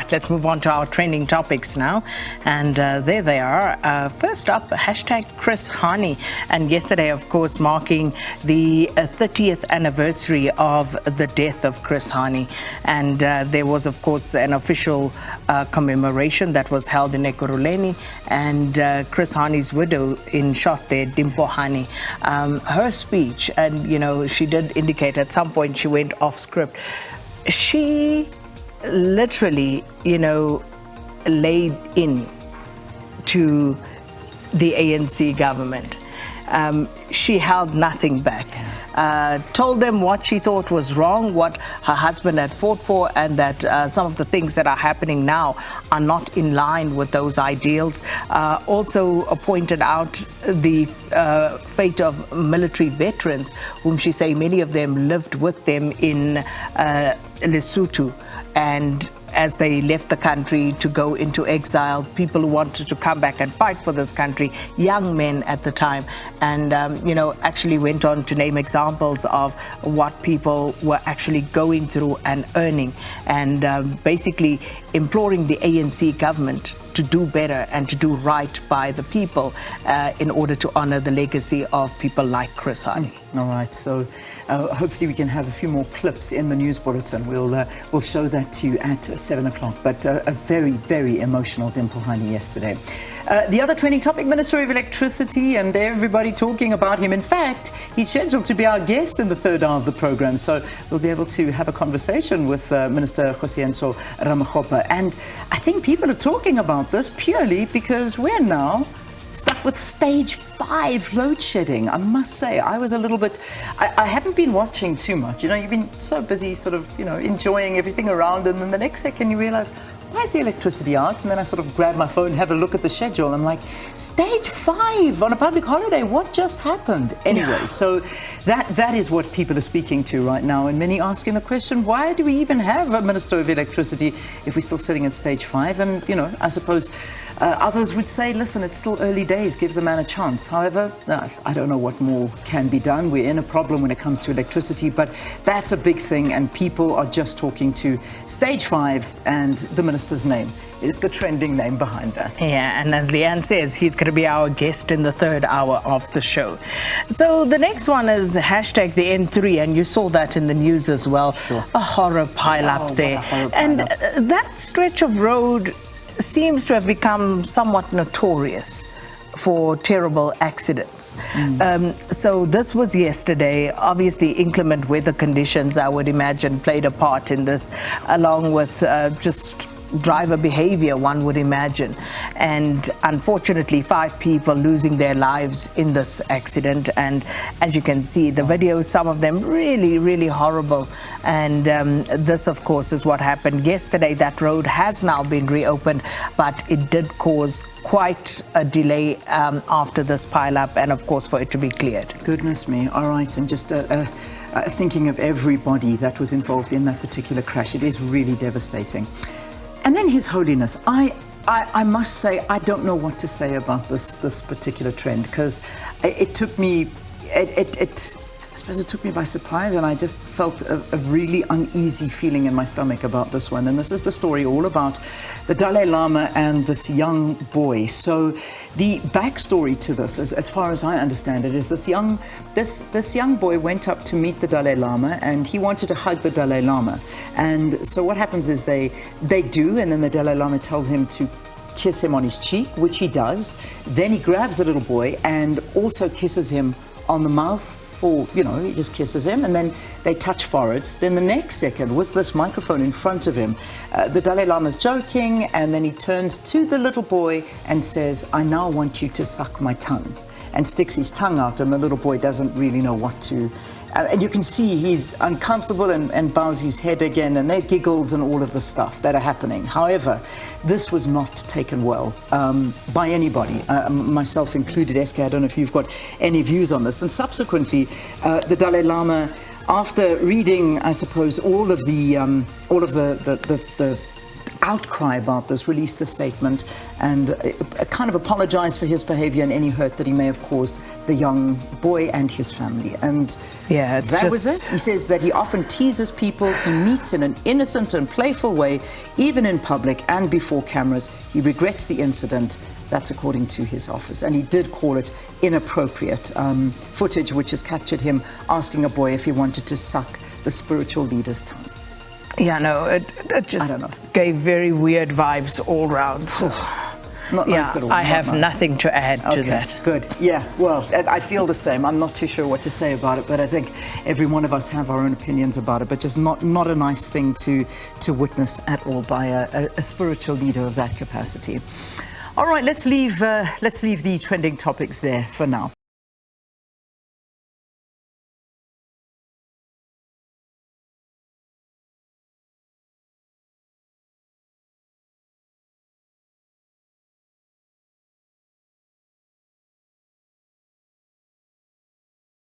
right, let's move on to our trending topics now. And there they are. First up, hashtag Chris Hani. And yesterday, of course, marking the 30th anniversary of the death of Chris Hani. And there was, of course, an official commemoration that was held in Ekurhuleni. And Chris Hani's widow in shot there, Dimpo Hani, her speech, and, you know, she did indicate at some point she went off script. She literally, you know, laid in to the ANC government. She held nothing back. Told them what she thought was wrong, what her husband had fought for, and that some of the things that are happening now are not in line with those ideals. Also pointed out the fate of military veterans, whom she say many of them lived with them in Lesotho, and as they left the country to go into exile, people who wanted to come back and fight for this country, young men at the time, and you know, actually went on to name examples of what people were actually going through and earning, and basically imploring the ANC government to do better and to do right by the people in order to honor the legacy of people like Chris Hani. All right, so hopefully we can have a few more clips in the news bulletin. We'll show that to you at 7 o'clock. But a very, very emotional Dimpo Hani yesterday. The other trending topic, Minister of Electricity, and everybody talking about him. In fact, he's scheduled to be our guest in the third hour of the program, so we'll be able to have a conversation with Minister Josienso Ramakgopa. And I think people are talking about this purely because we're now stuck with stage 5 load shedding. I must say, I was a little bit, I haven't been watching too much. You know, you've been so busy sort of, you know, enjoying everything around, and then the next second you realize, why is the electricity out? And then I sort of grab my phone, have a look at the schedule. I'm like, stage 5 on a public holiday, what just happened? Anyway, so that is what people are speaking to right now, and many asking the question, why do we even have a Minister of Electricity if we're still sitting at stage 5? And, you know, I suppose others would say, listen, it's still early days, give the man a chance. However, I don't know what more can be done. We're in a problem when it comes to electricity, but that's a big thing, and people are just talking to stage 5, and the minister's name is the trending name behind that. Yeah, and as Leanne says, he's going to be our guest in the third hour of the show. So the next one is hashtag the N3, and you saw that in the news as well. Sure. A horror pile-up there. And that stretch of road seems to have become somewhat notorious for terrible accidents. So this was yesterday. Obviously, inclement weather conditions, I would imagine, played a part in this, along with just driver behavior, one would imagine. And unfortunately, 5 people losing their lives in this accident. And as you can see, the videos, some of them really, really horrible. And this, of course, is what happened yesterday. That road has now been reopened, but it did cause quite a delay after this pile-up, and of course for it to be cleared. Goodness me. All right, and just thinking of everybody that was involved in that particular crash, it is really devastating. And then His Holiness, I must say, I don't know what to say about this particular trend, because it took me, I suppose it took me by surprise, and I just felt a really uneasy feeling in my stomach about this one. And this is the story all about the Dalai Lama and this young boy. So the backstory to this, as far as I understand it, is this young boy went up to meet the Dalai Lama, and he wanted to hug the Dalai Lama. And so what happens is they do, and then the Dalai Lama tells him to kiss him on his cheek, which he does. Then he grabs the little boy and also kisses him on the mouth. Or, you know, he just kisses him, and then they touch foreheads. Then the next second, with this microphone in front of him, the Dalai Lama's joking, and then he turns to the little boy and says, I now want you to suck my tongue, and sticks his tongue out, and the little boy doesn't really know what to. And you can see he's uncomfortable and bows his head again, and there giggles and all of the stuff that are happening. However, this was not taken well by anybody, myself included. SK, I don't know if you've got any views on this. And subsequently, the Dalai Lama, after reading, I suppose, all of the outcry about this, released a statement and kind of apologized for his behavior and any hurt that he may have caused the young boy and his family. And yeah, that was it. He says that he often teases people, he meets in an innocent and playful way, even in public and before cameras. He regrets the incident. That's according to his office. And he did call it inappropriate footage, which has captured him asking a boy if he wanted to suck the spiritual leader's tongue. Yeah, no, it just gave very weird vibes all round. So. Not nice at all. I have nothing to add to that. Good. Yeah, well, I feel the same. I'm not too sure what to say about it, but I think every one of us have our own opinions about it, but just not a nice thing to witness at all by a spiritual leader of that capacity. All right, let's leave the trending topics there for now.